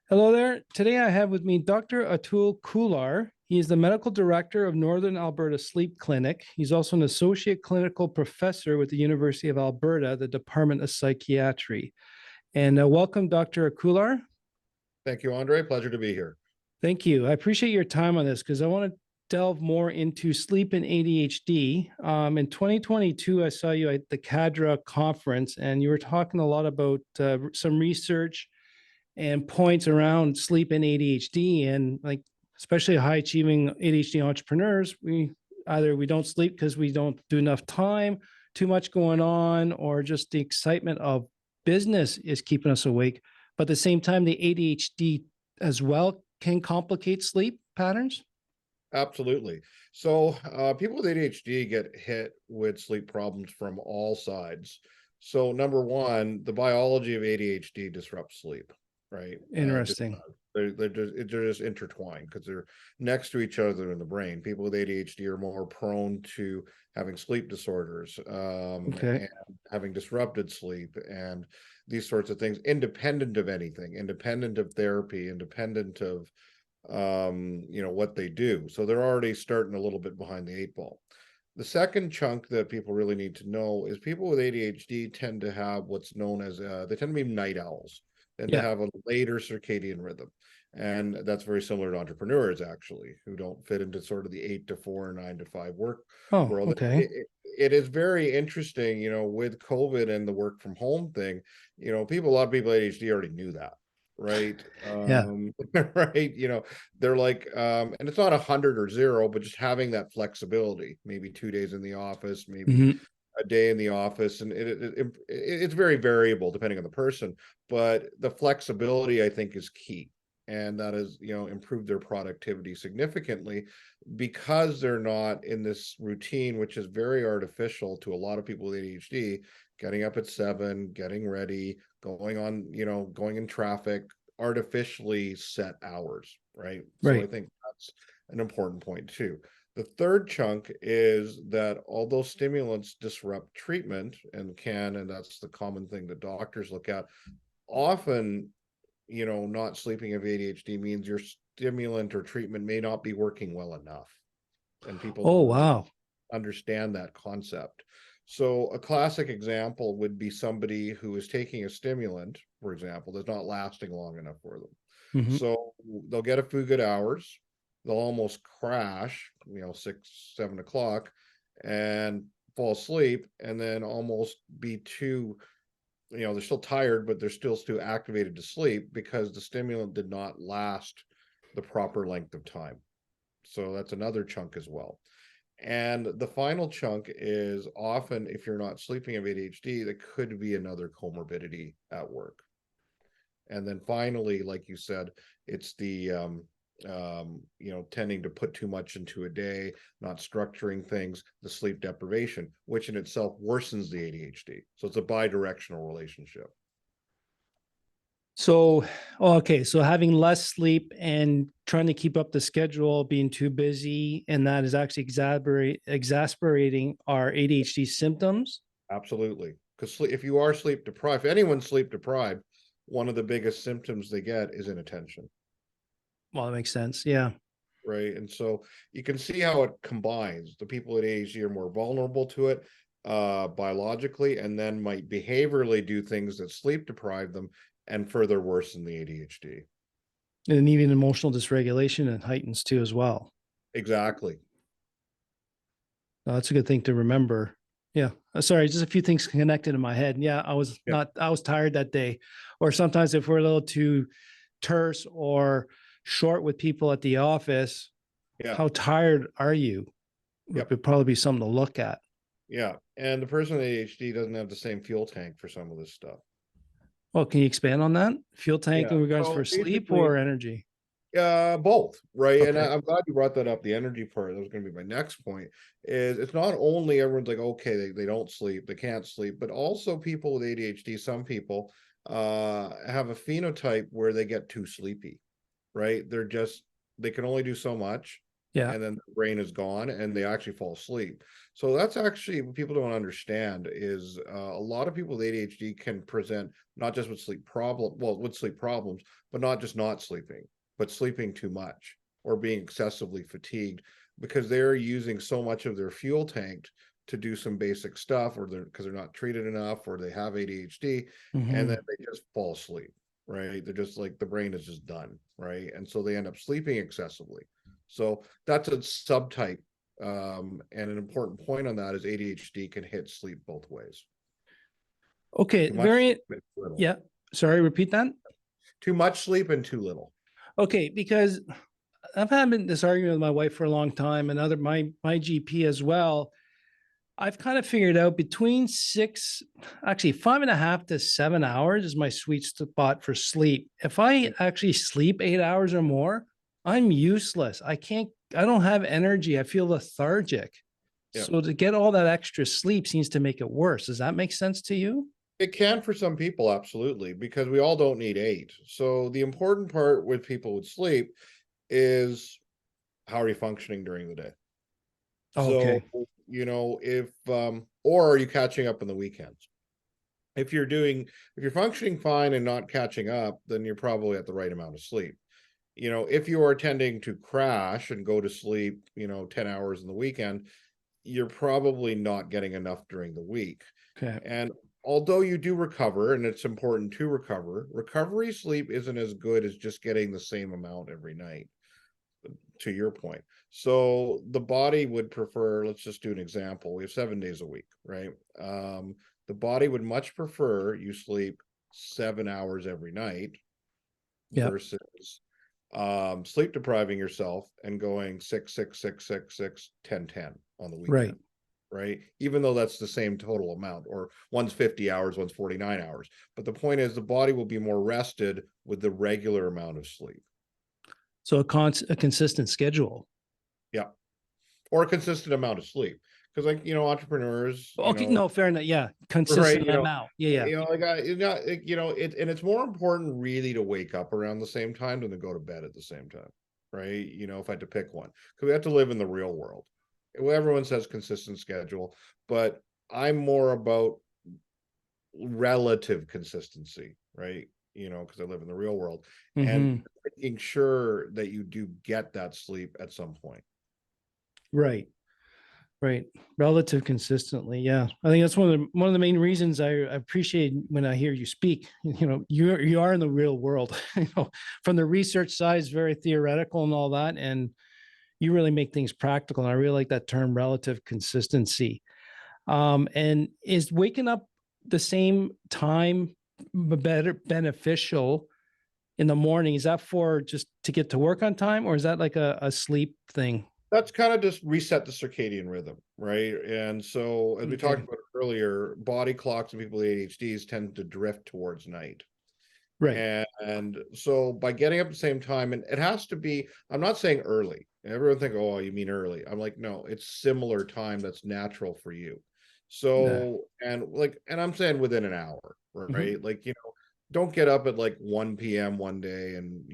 Hello there. Today I have with me Dr. Atul Khullar. He is the medical director of Northern Alberta Sleep Clinic. He's also an associate clinical professor with the University of Alberta, the Department of Psychiatry. And welcome, Dr. Khullar. Thank you, Andre. Pleasure to be here. Thank you. I appreciate your time on this because I want to delve more into sleep and ADHD. In 2022, I saw you at the CADRA conference, and you were talking a lot about some research and points around sleep and ADHD, and like especially high achieving ADHD entrepreneurs, we don't sleep because we don't do enough time, too much going on, or just the excitement of business is keeping us awake. But at the same time, the ADHD as well can complicate sleep patterns. Absolutely. So people with ADHD get hit with sleep problems from all sides. So number one, the biology of ADHD disrupts sleep, right? Interesting. They're just intertwined because they're next to each other in the brain. People with ADHD are more prone to having sleep disorders, Okay. and having disrupted sleep and these sorts of things, independent of anything, independent of therapy, independent of what they do. So they're already starting a little bit behind the eight ball. The second chunk that people really need to know is people with ADHD tend to have what's known as they tend to be night owls, tend to Yeah. have a later circadian rhythm. And that's very similar to entrepreneurs, actually, who don't fit into sort of the 8 to 4, 9 to 5 work Oh, world. okay. It is very interesting, with COVID and the work from home thing, a lot of people with ADHD already knew that, right? Yeah. Right. They're like, and it's not 100 or 0, but just having that flexibility, maybe 2 days in the office, maybe Mhm. a day in the office, and it's very variable depending on the person, but the flexibility I think is key, and that is improved their productivity significantly because they're not in this routine, which is very artificial to a lot of people with ADHD, getting up at 7, getting ready, going in traffic, artificially set hours, right? So I Right. think that's an important point too. The third chunk is that although stimulants disrupt treatment and that's the common thing that doctors look at, often, not sleeping of ADHD means your stimulant or treatment may not be working well enough. And people Oh, don't really wow. understand that concept. So a classic example would be somebody who is taking a stimulant, for example, that's not lasting long enough for them. Mhm. So they'll get a few good hours, they'll almost crash, 6, 7 o'clock, and fall asleep, and then almost be too, they're still tired, but they're still too activated to sleep because the stimulant did not last the proper length of time. So that's another chunk as well. And the final chunk is often, if you're not sleeping of ADHD, that could be another comorbidity at work. And then finally, like you said, it's the tending to put too much into a day, not structuring things, the sleep deprivation, which in itself worsens the ADHD. So it's a bi-directional relationship. So, okay, so having less sleep and trying to keep up the schedule, being too busy, and that is actually exasperating our ADHD symptoms. Absolutely. Because if you are sleep deprived, if anyone's sleep deprived, one of the biggest symptoms they get is inattention. Well, that makes sense. Yeah. Right. And so you can see how it combines. The people at ADHD are more vulnerable to it biologically, and then might behaviorally do things that sleep deprive them and further worsen the ADHD. And even emotional dysregulation and heightens too as well. Exactly. That's a good thing to remember. Yeah. Sorry, just a few things connected in my head. Yeah, Yeah. I was tired that day. Or sometimes if we're a little too terse or short with people at the office, Yeah. how tired are you? Yep. Would probably be something to look at. Yeah. And the person with ADHD doesn't have the same fuel tank for some of this stuff. Well, can you expand on that? Fuel tank Yeah. in regards for So sleep basically, or energy? both, right? And Okay. I'm glad you brought that up. The energy part, that was going to be my next point, is it's not only everyone's like, okay, they don't sleep, they can't sleep, but also people with ADHD, some people have a phenotype where they get too sleepy, right? They can only do so much. Yeah. and then the brain is gone and they actually fall asleep. So that's actually what people don't understand is a lot of people with ADHD can present not just with sleep problems, but not just not sleeping, but sleeping too much or being excessively fatigued because they're using so much of their fuel tank to do some basic stuff, or they're not treated enough, or they have ADHD, and then Hmm. they just fall asleep, right? They're just like the brain is just done, right? And so they end up sleeping excessively. So that's a subtype. And an important point on that is ADHD can hit sleep both ways. Okay. Too much Very, sleep and too little. yeah. Sorry, repeat that. Too much sleep and too little. Okay, because I've had this argument with my wife for a long time, and other my GP as well. I've kind of figured out between actually 5.5 to 7 hours is my sweet spot for sleep. If I actually sleep 8 hours or more, I'm useless. I don't have energy. I feel lethargic. Yeah. So to get all that extra sleep seems to make it worse. Does that make sense to you? It can for some people, absolutely, because we all don't need 8. So the important part with people with sleep is how are you functioning during the day? So, Okay. if or are you catching up on the weekends? If you're functioning fine and not catching up, then you're probably at the right amount of sleep. If you are tending to crash and go to sleep, 10 hours in the weekend, you're probably not getting enough during the week. Okay. And although you do recover, and it's important to recover, recovery sleep isn't as good as just getting the same amount every night, to your point. So the body would prefer, let's just do an example. We have 7 days a week, right? The body would much prefer you sleep 7 hours every night Yeah. versus sleep depriving yourself and going 6 6 6 6 6 6 10 10 on the Right. weekend, right? Even though that's the same total amount, or one's 50 hours, one's 49 hours. But the point is the body will be more rested with the regular amount of sleep. So a consistent schedule. Yeah. Or a consistent amount of sleep. Because entrepreneurs, Okay. No, fair enough. Yeah. right, Consistent amount. Yeah. Yeah. like and it's more important really to wake up around the same time than to go to bed at the same time, right? If I had to pick one, because we have to live in the real world. Well, everyone says consistent schedule, but I'm more about relative consistency, right? Because I live in the real world, and Hmm. making sure that you do get that sleep at some point. Right. Right. Relative consistently. Yeah. I think that's one of the main reasons I appreciate when I hear you speak. You are in the real world. From the research side, it's very theoretical and all that. And you really make things practical. And I really like that term relative consistency. And is waking up the same time better beneficial in the morning? Is that for just to get to work on time, or is that like a sleep thing? That's kind of just reset the circadian rhythm, right? And so, as we talked Okay. about earlier, body clocks and people with ADHDs tend to drift towards night. Right. And so, by getting up at the same time, and it has to be, I'm not saying early. Everyone think, oh, you mean early. I'm like, no, it's similar time that's natural for you. Yeah. So, and I'm saying within an hour, Mhm. right? Don't get up at like 1 p.m. one day and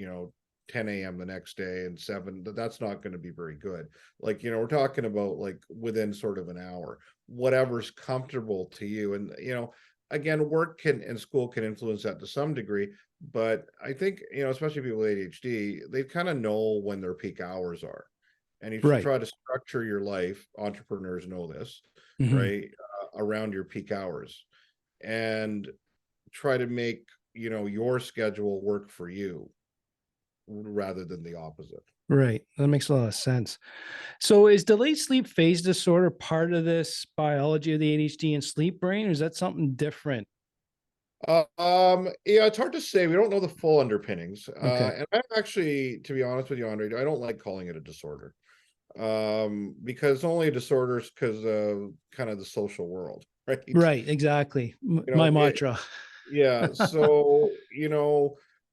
10 a.m. the next day and 7. That's not going to be very good. We're talking about like within sort of an hour, whatever's comfortable to you. And again, work can and school can influence that to some degree, but I think especially people with ADHD, they kind of know when their peak hours are, and you should Right. try to structure your life. Entrepreneurs know this, Mhm. right? Around your peak hours, and try to make your schedule work for you rather than the opposite. Right. That makes a lot of sense. So is delayed sleep phase disorder part of this biology of the ADHD and sleep brain, or is that something different? Yeah, it's hard to say. We don't know the full underpinnings. Okay. And I'm actually, to be honest with you, Andre, I don't like calling it a disorder. Because only a disorder is because of kind of the social world, right? Right. Exactly. You My know, it, mantra. yeah. So,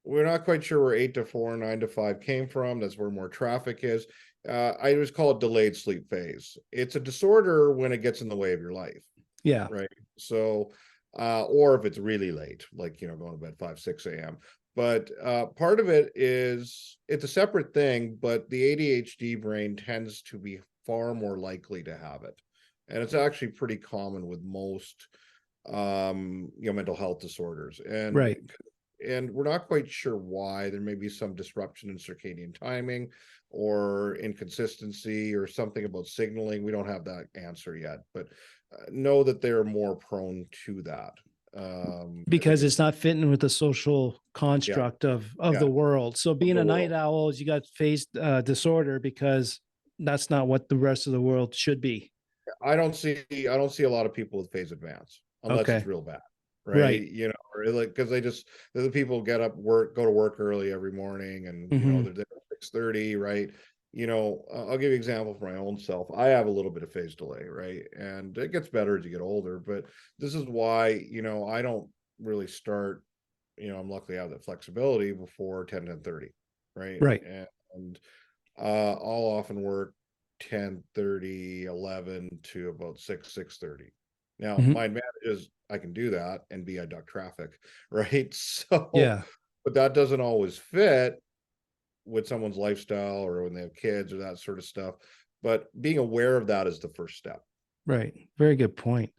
we're not quite sure where 8 to 4, 9 to 5 came from. That's where more traffic is. I just call it delayed sleep phase. It's a disorder when it gets in the way of your life, Yeah. right? So, or if it's really late, like, going to bed 5, 6 a.m. But part of it is it's a separate thing, but the ADHD brain tends to be far more likely to have it. And it's actually pretty common with most mental health disorders. Right. And we're not quite sure why. There may be some disruption in circadian timing or inconsistency or something about signaling. We don't have that answer yet, but know that they're more prone to that. I think Because it's not fitting with the social yeah, construct of yeah, the world. So of being the a night world. owl, you got phase disorder because that's not what the rest of the world should be. I don't see a lot of people with phase advance unless it's Okay. real bad, right? Right. Or like because they're the people get up go to work early every morning, and Hmm. they're there at 6:30, right? I'll give you an example for my own self. I have a little bit of phase delay, right? And it gets better as you get older, but this is why, I don't really start, I'm lucky I have that flexibility before 10:30, right? Right. And I'll often work 10:30, 11 to about 6:30. Now, Hmm. my advantage is I can do that and I duck traffic, right? So, Yeah. but that doesn't always fit with someone's lifestyle or when they have kids or that sort of stuff. But being aware of that is the first step. Right. Very good point.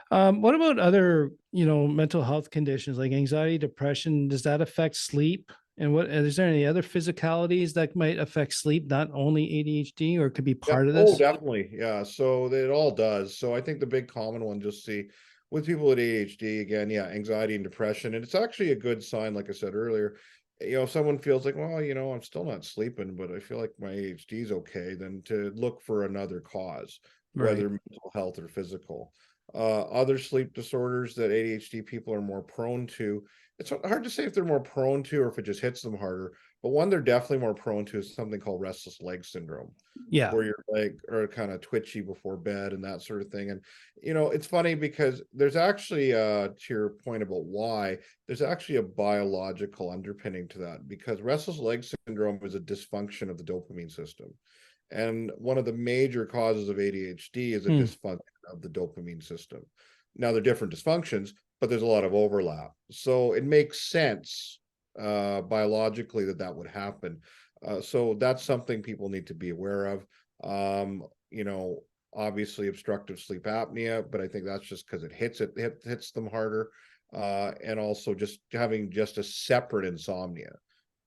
What about other, mental health conditions like anxiety, depression? Does that affect sleep? And is there any other physicalities that might affect sleep, not only ADHD, or could be Yep. part of Oh, this? definitely. Yeah. So it all does. So I think the big common one just see with people with ADHD again, yeah, anxiety and depression. And it's actually a good sign, like I said earlier. If someone feels like, well, I'm still not sleeping, but I feel like my ADHD is okay, then to look for another cause, Right. whether mental health or physical. Other sleep disorders that ADHD people are more prone to, it's hard to say if they're more prone to or if it just hits them harder. But one they're definitely more prone to is something called restless leg syndrome Yeah. where your leg are kind of twitchy before bed and that sort of thing. And it's funny because there's actually to your point about why, there's actually a biological underpinning to that because restless leg syndrome is a dysfunction of the dopamine system. And one of the major causes of ADHD is a Hmm. dysfunction of the dopamine system. Now they're different dysfunctions, but there's a lot of overlap. So it makes sense biologically that would happen. So that's something people need to be aware of. Um, you know, Obviously obstructive sleep apnea, but I think that's just because it hits them harder. And also just having just a separate insomnia.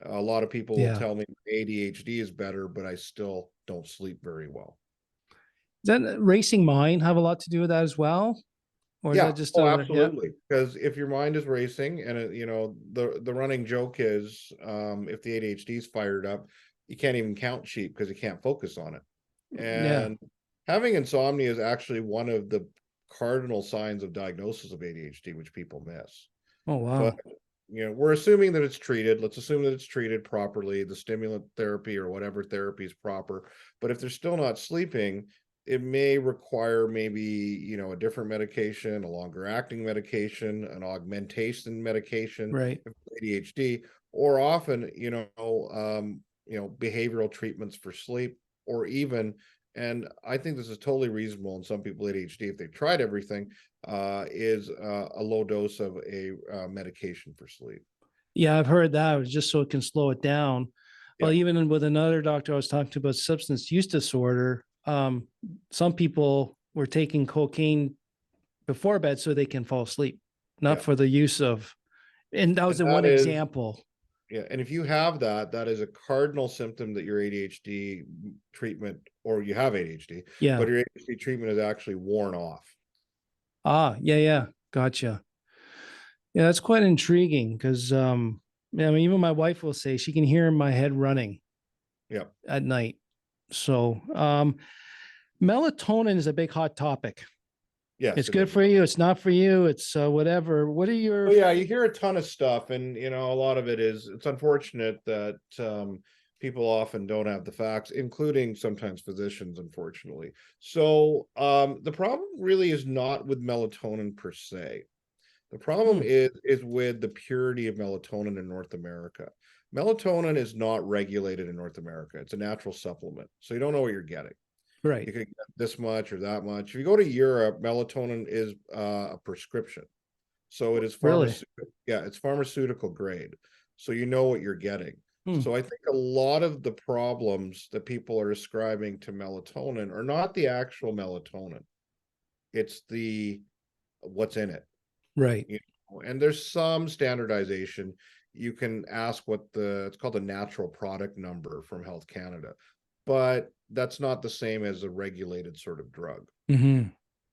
A lot of people will Yeah. tell me ADHD is better, but I still don't sleep very well. Does that racing mind have a lot to do with that as well? Or is Yeah. that just Oh, other? Yeah. absolutely. Because if your mind is racing, and the running joke is, if the ADHD is fired up, you can't even count sheep because you can't focus on it. Yeah. And having insomnia is actually one of the cardinal signs of diagnosis of ADHD, which people miss. Oh, But wow. we're assuming that it's treated. Let's assume that it's treated properly, the stimulant therapy or whatever therapy is proper. But if they're still not sleeping, it may require maybe, a different medication, a longer acting medication, an augmentation medication, Right. if it's ADHD, or often, behavioral treatments for sleep, or even, and I think this is totally reasonable in some people with ADHD, if they've tried everything, is a low dose of a medication for sleep. Yeah, I've heard that. It's just so it can slow it down. Well, Yeah, even with another doctor I was talking to about substance use disorder, some people were taking cocaine before bed so they can fall asleep, not yeah, for the use of. And that and was in one that is example. yeah, and if you have that, that is a cardinal symptom that your ADHD treatment, or you have ADHD, Yeah. but your ADHD treatment is actually worn off. Ah, yeah, yeah. Gotcha. Yeah, that's quite intriguing because I mean, even my wife will say she can hear my head running Yeah, at night. So melatonin is a big hot topic. yes, It's it good is. for you, it's not for you, it's whatever. What are your Oh yeah, you hear a ton of stuff, and a lot of it is it's unfortunate that people often don't have the facts, including sometimes physicians, unfortunately. So the problem really is not with melatonin per se. The problem hmm, is with the purity of melatonin in North America. Melatonin is not regulated in North America. It's a natural supplement, so you don't know what you're getting. right. You could get this much or that much. If you go to Europe, melatonin is a prescription. So it is Really? pharmaceutical. Yeah, it's pharmaceutical grade. so you know what you're getting. Hmm. So I think a lot of the problems that people are ascribing to melatonin are not the actual melatonin. It's the what's in it. Right. You know, and there's some standardization. You can ask what it's called the natural product number from Health Canada, but that's not the same as a regulated sort of drug. Hmm.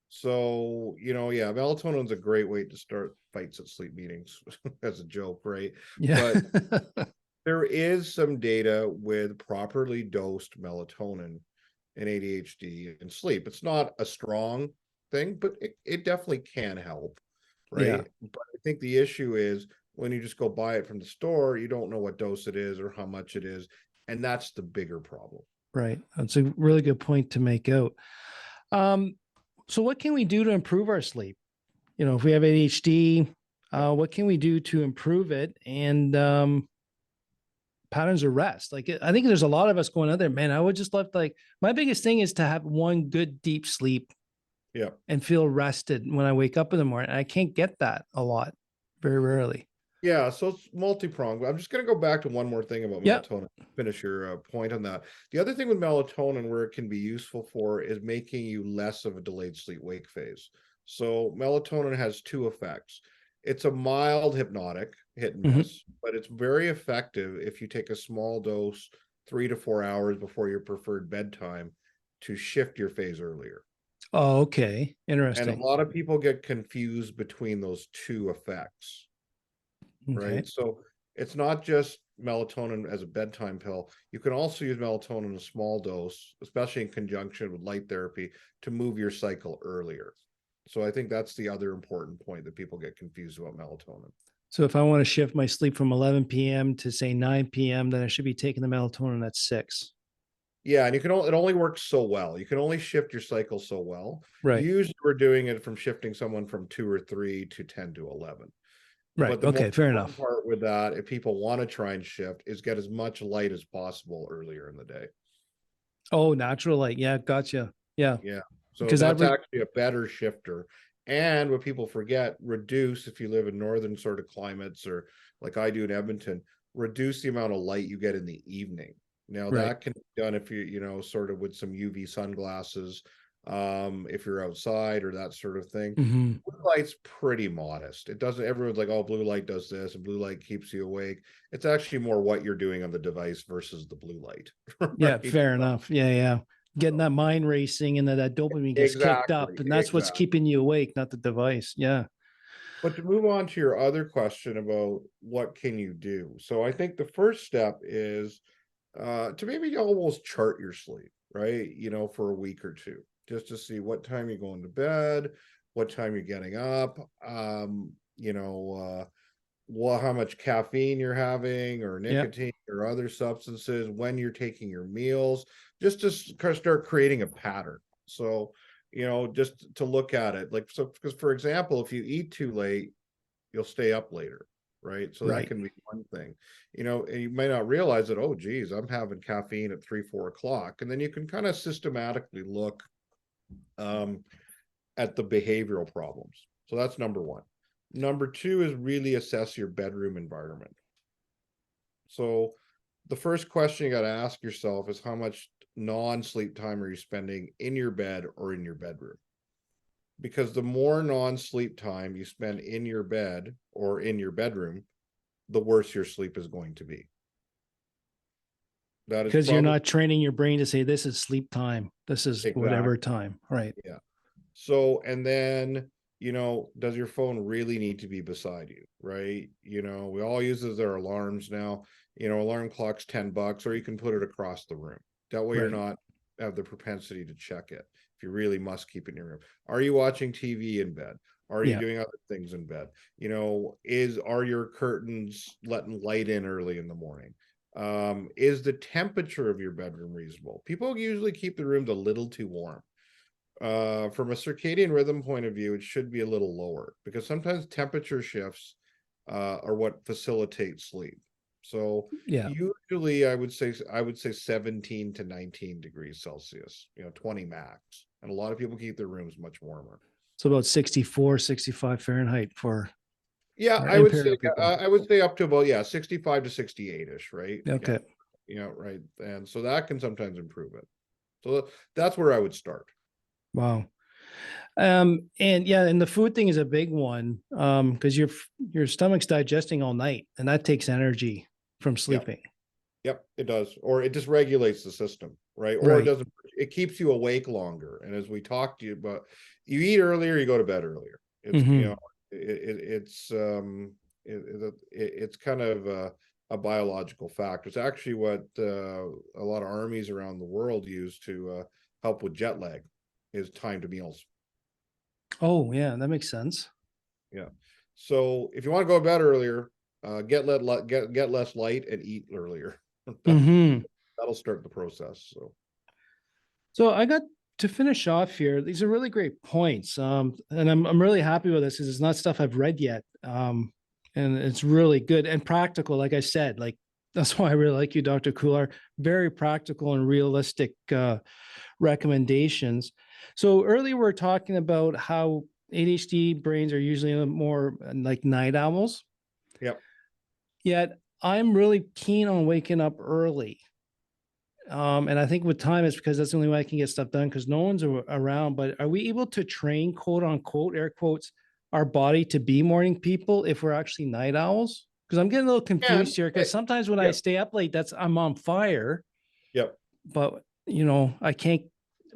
So, yeah, melatonin's a great way to start fights at sleep meetings as a joke, right? Yeah. But there is some data with properly dosed melatonin in ADHD and sleep. It's not a strong thing, but it definitely can help, Yeah. right? But I think the issue is when you just go buy it from the store, you don't know what dose it is or how much it is. And that's the bigger problem. Right. That's a really good point to make out. Um, so what can we do to improve our sleep? If we have ADHD, what can we do to improve it? And patterns of rest. Like I think there's a lot of us going out there, man. I would just love my biggest thing is to have one good deep sleep Yeah. and feel rested when I wake up in the morning. I can't get that a lot, very rarely. Yeah, so it's multi-pronged. I'm just going to go back to one more thing about Yeah. melatonin. Finish your point on that. The other thing with melatonin, where it can be useful for, is making you less of a delayed sleep-wake phase. So melatonin has two effects. It's a mild hypnotic, hit and Mhm. miss, but it's very effective if you take a small dose 3 to 4 hours before your preferred bedtime to shift your phase earlier. Oh, okay. And a Interesting. lot of people get confused between those two effects. Okay. Right? So it's not just melatonin as a bedtime pill. You can also use melatonin in a small dose, especially in conjunction with light therapy, to move your cycle earlier. So I think that's the other important point that people get confused about melatonin. So if I want to shift my sleep from 11 p.m. to say 9 p.m., then I should be taking the melatonin at 6. Yeah, and it only works so well. You can only shift your cycle so well. Right. Usually we're doing it from shifting someone from 2 or 3 to 10 to 11. Right. But the most Okay. Fair important enough. part with that, if people want to try and shift, is get as much light as possible earlier in the day. Oh, natural light. Yeah. Gotcha. Yeah. Yeah. So Because that, that's actually a better shifter. And what people forget, reduce if you live in northern sort of climates or like I do in Edmonton, reduce the amount of light you get in the evening. Now right. that can be done if sort of with some UV sunglasses, if you're outside or that sort of thing. Hmm. Blue light's pretty modest. It doesn't, everyone's like, oh, blue light does this and blue light keeps you awake. It's actually more what you're doing on the device versus the blue light. Yeah. Right. Fair enough. Yeah. Yeah. Getting that mind racing and that dopamine gets kicked up. Exactly. And that's what's Exactly. keeping you awake, not the device. Yeah. But to move on to your other question about what can you do? So I think the first step is to maybe almost chart your sleep, right? For a week or two, just to see what time you're going to bed, what time you're getting up, how much caffeine you're having or Yeah. nicotine or other substances, when you're taking your meals, just to start creating a pattern. So, just to look at it, like, so, because for example, if you eat too late, you'll stay up later, right? So that Right. can be one thing, and you may not realize that, oh, geez, I'm having caffeine at 3, 4 o'clock. And then you can kind of systematically look um, at the behavioral problems. So that's number one. Number two is really assess your bedroom environment. So the first question you got to ask yourself is how much non-sleep time are you spending in your bed or in your bedroom? Because the more non-sleep time you spend in your bed or in your bedroom, the worse your sleep is going to be. That is Because you're probably not training your brain to say, this is sleep time. This is whatever exactly. time. Right. Yeah. So, and then, does your phone really need to be beside you? Right. We all use their alarms now, alarm clock's $10, or you can put it across the room. That way you're Right. not have the propensity to check it if you really must keep it in your room. Are you watching TV in bed? Are you Yeah. doing other things in bed? Are your curtains letting light in early in the morning? Is the temperature of your bedroom reasonable? People usually keep the rooms a little too warm. From a circadian rhythm point of view, it should be a little lower because sometimes temperature shifts are what facilitate sleep. So Yeah. usually I would say 17 to 19 degrees Celsius, 20 max. And a lot of people keep their rooms much warmer. So about 64, 65 Fahrenheit for Yeah, or imperial people? I would say up to about, yeah, 65 to 68-ish, right? Yeah. Okay. Yeah, right. And so that can sometimes improve it. So that's where I would start. Wow. And yeah, and the food thing is a big one. Because your stomach's digesting all night, and that takes energy from Yep. sleeping. Yep, it does. Or it just regulates the system, right? Or it Right. doesn't, it keeps you awake longer. And as we talked to you about, you eat earlier, you go to bed earlier. It's, you Hmm. know, it's kind of a biological fact. It's actually what a lot of armies around the world use to help with jet lag, is time to meals. Oh, yeah, that makes sense. Yeah. So if you want to go to bed earlier, get less light and eat earlier. That'll Hmm. that'll start the process. So So I got to finish off here. These are really great points. And I'm really happy with this because it's not stuff I've read yet. And it's really good and practical. Like I said, like that's why I really like you, Dr. Khullar. Very practical and realistic recommendations. So earlier we are talking about how ADHD brains are usually more like night owls. yep. Yet I'm really keen on waking up early. And I think with time, it's because that's the only way I can get stuff done because no one's around. But are we able to train, quote unquote, air quotes, our body to be morning people if we're actually night owls? Because I'm getting a little And confused here. Because sometimes when I yep, stay up late, I'm on fire. yep. But I can't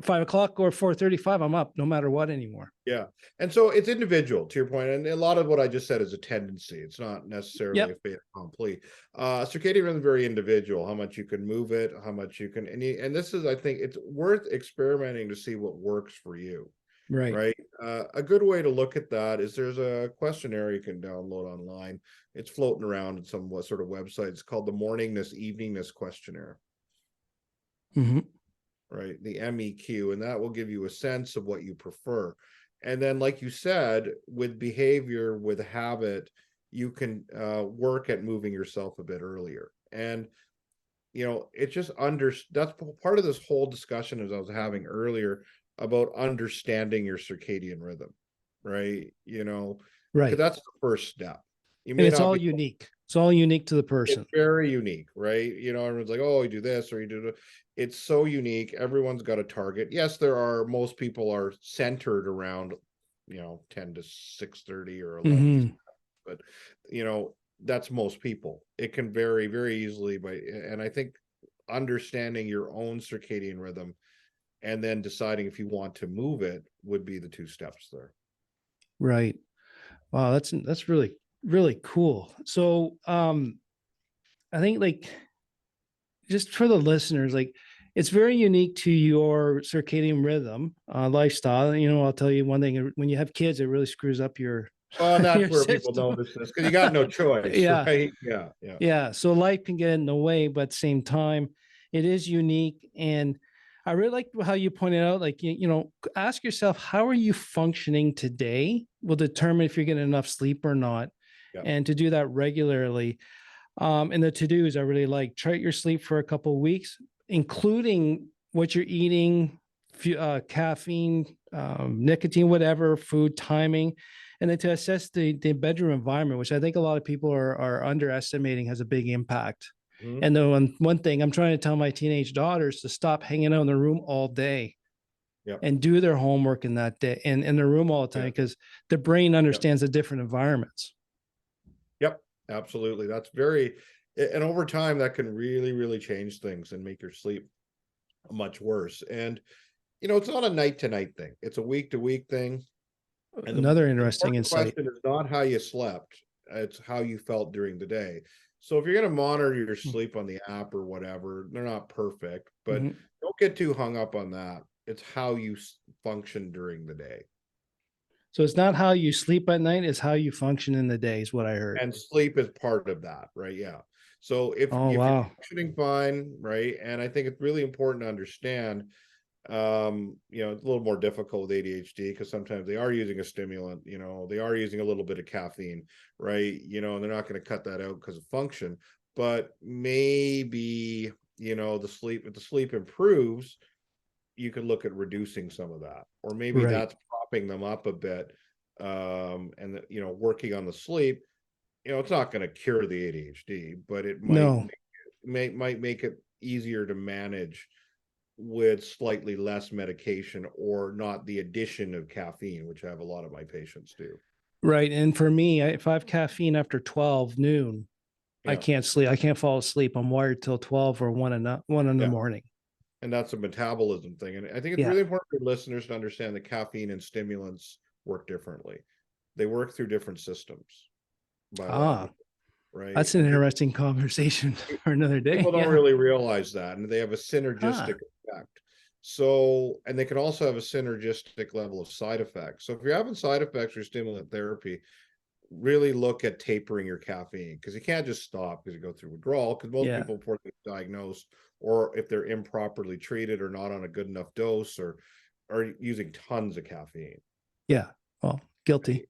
5 o'clock or 4:35. I'm up no matter what anymore. Yeah. And so it's individual to your point. And a lot of what I just said is a tendency. It's not necessarily a Yep. fait accompli. Circadian rhythm is very individual, how much you can move it, how much you can, and this is, I think it's worth experimenting to see what works for you. Right. Right. A good way to look at that is there's a questionnaire you can download online. It's floating around in some sort of website. It's called the Morningness Eveningness Questionnaire, Hmm. right? The MEQ, and that will give you a sense of what you prefer. And then, like you said, with behavior, with habit, you can work at moving yourself a bit earlier. And it just that's part of this whole discussion as I was having earlier about understanding your circadian rhythm, right? Because Right. that's the first step. You And may it's not all be, unique. It's all unique to the it's person. very unique, right? Everyone's like, oh, you do this or you do that. It's so unique. Everyone's got a target. Yes, most people are centered around, 10 to 6:30 or 11 to, Hmm. but that's most people. It can vary very easily and I think understanding your own circadian rhythm and then deciding if you want to move it would be the two steps there. Right. Wow, that's really really cool. So, I think like just for the listeners, like it's very unique to your circadian rhythm, lifestyle. I'll tell you one thing: when you have kids, it really screws up your Well, and that's your where people system. notice this because you got no choice, Yeah, right? Yeah, yeah, yeah. So life can get in the way, but at the same time, it is unique. And I really like how you pointed out, like ask yourself, how are you functioning today? Will determine if you're getting enough sleep or not, yeah. and to do that regularly. And the to-dos I really like. Chart your sleep for a couple of weeks, including what you're eating, caffeine, nicotine, whatever, food timing, and then to assess the bedroom environment, which I think a lot of people are underestimating has a big impact. Mhm. And then one thing I'm trying to tell my teenage daughters to stop hanging out in the room all day Yep, and do their homework in that day and in their room all the time yeah, because the brain yep, understands the different environments. yep, absolutely. That's and over time that can really, really change things and make your sleep much worse. And it's not a night to night thing. It's a week to week thing. And the Another interesting important insight. question is not how you slept, it's how you felt during the day. So if you're going to monitor your sleep on the app or whatever, they're not perfect, but Mhm. don't get too hung up on that. It's how you function during the day. So it's not how you sleep at night, it's how you function in the day, is what I heard. And sleep is part of that, right? Yeah. So Oh, if you're wow. functioning fine, right? And I think it's really important to understand it's a little more difficult with ADHD because sometimes they are using a stimulant, they are using a little bit of caffeine, right? And they're not going to cut that out because of function, but maybe, if the sleep improves, you could look at reducing some of that, or maybe Right. that's propping them up a bit, and working on the sleep. it's not going to cure the ADHD, but it No. might make it easier to manage with slightly less medication, or not the addition of caffeine, which I have a lot of my patients do. Right. And for me, if I have caffeine after 12 noon, I Yeah, can't sleep. I can't fall asleep. I'm wired till 12 or 1 in the yeah. morning. And that's a metabolism thing. And I think it's Yeah. really important for listeners to understand that caffeine and stimulants work differently. They work through different systems Ah, biologically, right? that's an interesting conversation for another day. People don't Yeah. really realize that, and they have a Ah, synergistic effect. So, and they can also have a synergistic level of side effects. So if you're having side effects or stimulant therapy, really look at tapering your caffeine, because you can't just stop because you go through withdrawal. Because most yeah. people, before they're diagnosed, or if they're improperly treated or not on a good enough dose, or are using tons of caffeine. Yeah. Well, guilty.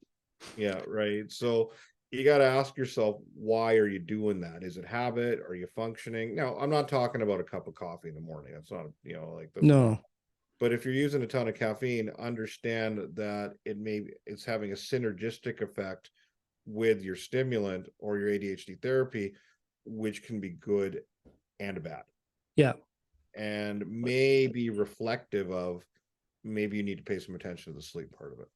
Yeah, right. So you got to ask yourself, why are you doing that? Is it habit? Are you functioning? Now, I'm not talking about a cup of coffee in the morning. That's not, like that's not. No. But if you're using a ton of caffeine, understand that it's having a synergistic effect with your stimulant or your ADHD therapy, which can be good and bad, Yeah. and may be reflective of, maybe you need to pay some attention to the sleep part of it.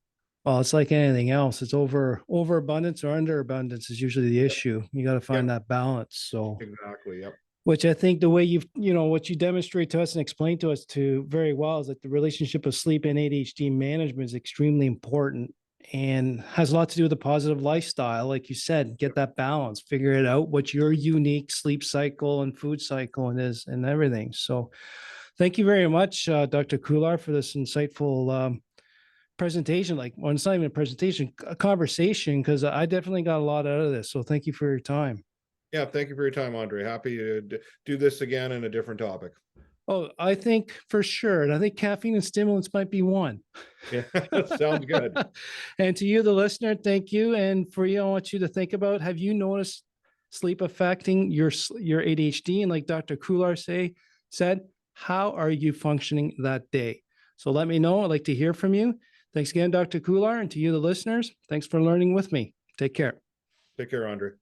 Well, it's like anything else. It's overabundance or underabundance is usually the Yep. issue. You got to find Yep. that balance. So, Exactly. Yep. which I think the way what you demonstrate to us and explain to us too very well is that the relationship of sleep and ADHD management is extremely important and has a lot to do with a positive lifestyle. Like you said, get that balance, figure it out, what your unique sleep cycle and food cycle and is and everything. So thank you very much, Dr. Khullar, for this insightful presentation. Like, well, it's not even a presentation, a conversation, because I definitely got a lot out of this. So thank you for your time. Yeah, thank you for your time, Andre. Happy to do this again in a different topic. Oh, I think for sure. And I think caffeine and stimulants might be one. Yeah, sounds good. And to you, the listener, thank you. And for you, I want you to think about, have you noticed sleep affecting your ADHD? And like Dr. Khullar said, how are you functioning that day? So let me know. I'd like to hear from you. Thanks again, Dr. Khullar. And to you, the listeners, thanks for learning with me. Take care. Take care, Andre.